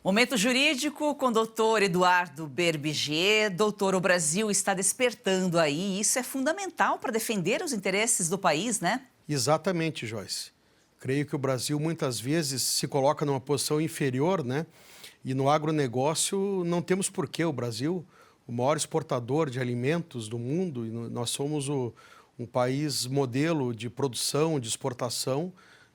Momento jurídico com o doutor Eduardo Berbiger. Doutor, o Brasil está despertando aí, e isso é fundamental para defender os interesses do país, né? Exatamente, Joyce. Creio que o Brasil muitas vezes se coloca numa posição inferior, né? E no agronegócio não temos porquê. O Brasil, o maior exportador de alimentos do mundo, e nós somos um país modelo de produção, de exportação,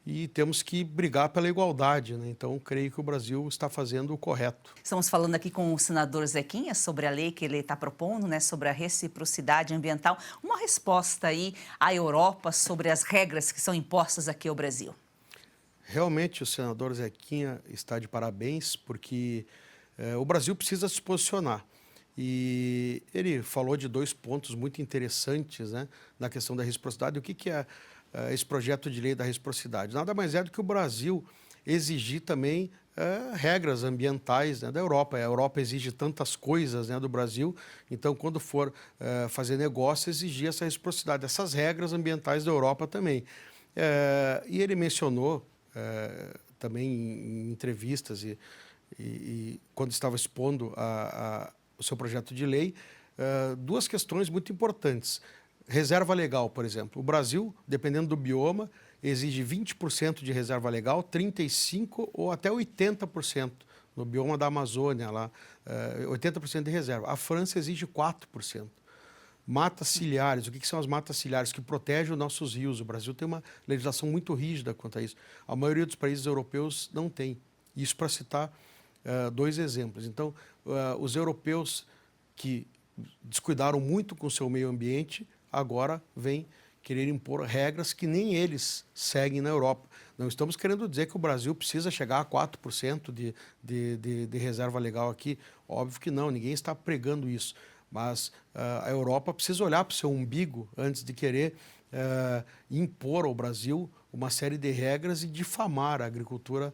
e temos que brigar pela igualdade, né? Então, creio que o Brasil está fazendo o correto. Estamos falando aqui com o senador Zequinha sobre a lei que ele está propondo, né, sobre a reciprocidade ambiental. Uma resposta aí à Europa sobre as regras que são impostas aqui ao Brasil. Realmente, o senador Zequinha está de parabéns, porque o Brasil precisa se posicionar. E ele falou de dois pontos muito interessantes, né, na questão da reciprocidade. O que é esse projeto de lei da reciprocidade? Nada mais é do que o Brasil exigir também regras ambientais, né, da Europa. A Europa exige tantas coisas, né, do Brasil, então, quando for fazer negócio, exigir essa reciprocidade, essas regras ambientais da Europa também. E ele mencionou também em entrevistas e quando estava expondo o seu projeto de lei, duas questões muito importantes. Reserva legal, por exemplo. O Brasil, dependendo do bioma, exige 20% de reserva legal, 35% ou até 80% no bioma da Amazônia, lá, 80% de reserva. A França exige 4%. Matas ciliares, o que são as matas ciliares? Que protegem os nossos rios. O Brasil tem uma legislação muito rígida quanto a isso. A maioria dos países europeus não tem. Isso para citar dois exemplos. Então, os europeus que descuidaram muito com o seu meio ambiente, agora vêm querer impor regras que nem eles seguem na Europa. Não estamos querendo dizer que o Brasil precisa chegar a 4% de reserva legal aqui. Óbvio que não, ninguém está pregando isso. Mas a Europa precisa olhar para o seu umbigo antes de querer impor ao Brasil uma série de regras e difamar a agricultura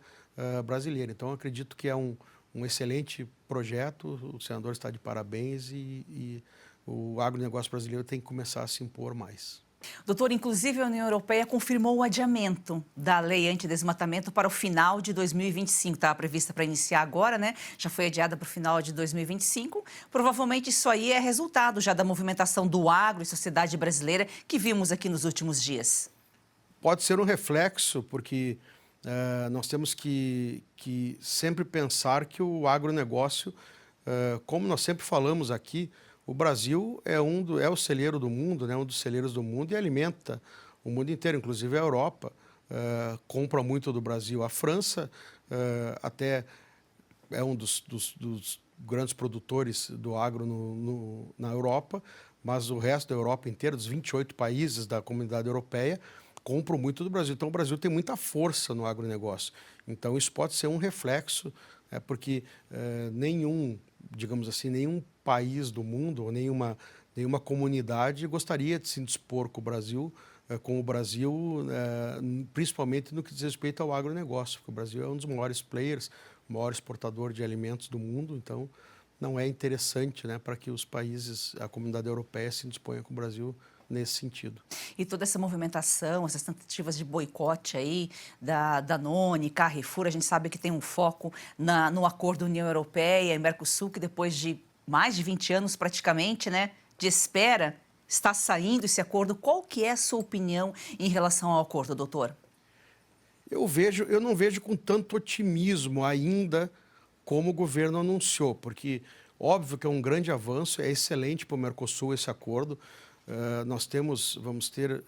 brasileira. Então, acredito que é um excelente projeto, o senador está de parabéns e o agronegócio brasileiro tem que começar a se impor mais. Doutor, inclusive a União Europeia confirmou o adiamento da lei antidesmatamento para o final de 2025. Estava prevista para iniciar agora, né? Já foi adiada para o final de 2025. Provavelmente isso aí é resultado já da movimentação do agro e sociedade brasileira que vimos aqui nos últimos dias. Pode ser um reflexo, porque nós temos que sempre pensar que o agronegócio, como nós sempre falamos aqui, o Brasil é o celeiro do mundo, né, um dos celeiros do mundo, e alimenta o mundo inteiro, inclusive a Europa compra muito do Brasil. A França até é um dos grandes produtores do agro na Europa, mas o resto da Europa inteira, dos 28 países da comunidade europeia, compram muito do Brasil. Então, o Brasil tem muita força no agronegócio. Então, isso pode ser um reflexo, porque digamos assim, nenhum país do mundo ou nenhuma comunidade gostaria de se indispor com o Brasil, principalmente no que diz respeito ao agronegócio, porque o Brasil é um dos maiores players, o maior exportador de alimentos do mundo, então não é interessante, né, para que os países, a comunidade europeia se indisponha com o Brasil nesse sentido. E toda essa movimentação, essas tentativas de boicote aí da Danone, Carrefour, a gente sabe que tem um foco no acordo União Europeia e Mercosul, que depois de mais de 20 anos praticamente, né, de espera, está saindo esse acordo. Qual que é a sua opinião em relação ao acordo, doutor? Eu não vejo com tanto otimismo ainda como o governo anunciou, porque óbvio que é um grande avanço, é excelente para o Mercosul esse acordo. Nós vamos ter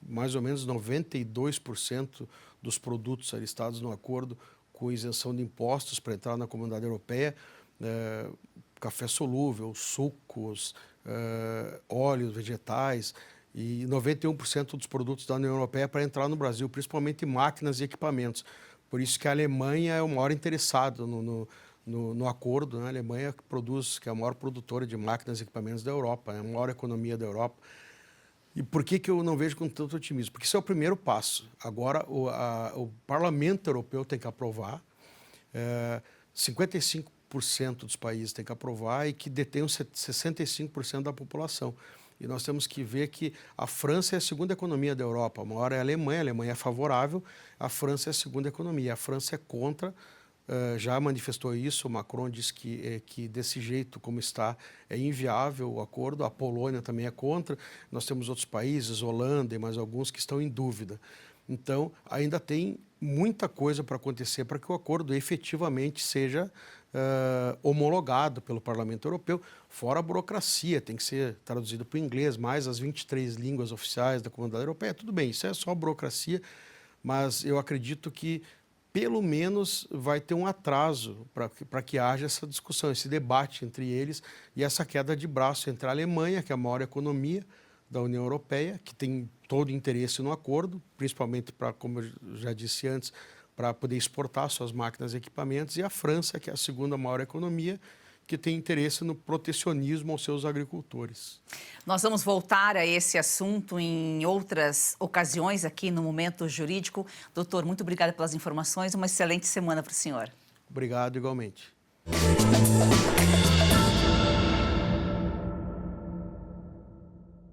mais ou menos 92% dos produtos alistados no acordo com isenção de impostos para entrar na comunidade europeia, café solúvel, sucos, óleos vegetais, e 91% dos produtos da União Europeia para entrar no Brasil, principalmente máquinas e equipamentos. Por isso que a Alemanha é o maior interessado no acordo, né? A Alemanha que é a maior produtora de máquinas e equipamentos da Europa, é a maior economia da Europa. E por que eu não vejo com tanto otimismo? Porque isso é o primeiro passo. Agora, o Parlamento Europeu tem que aprovar, 55% dos países têm que aprovar e que detêm 65% da população. E nós temos que ver que a França é a segunda economia da Europa. A maior é a Alemanha é favorável, a França é a segunda economia. A França é contra já manifestou isso. O Macron disse que desse jeito como está é inviável o acordo. A Polônia também é contra. Nós temos outros países, Holanda e mais alguns, que estão em dúvida. Então, ainda tem muita coisa para acontecer para que o acordo efetivamente seja homologado pelo Parlamento Europeu, fora a burocracia, tem que ser traduzido para o inglês, mais as 23 línguas oficiais da Comunidade Europeia. Tudo bem, isso é só burocracia, mas eu acredito que pelo menos vai ter um atraso para que haja essa discussão, esse debate entre eles e essa queda de braço entre a Alemanha, que é a maior economia da União Europeia, que tem todo interesse no acordo, principalmente para, como eu já disse antes, para poder exportar suas máquinas e equipamentos, e a França, que é a segunda maior economia, que tem interesse no protecionismo aos seus agricultores. Nós vamos voltar a esse assunto em outras ocasiões aqui no Momento Jurídico. Doutor, muito obrigada pelas informações. Uma excelente semana para o senhor. Obrigado, igualmente.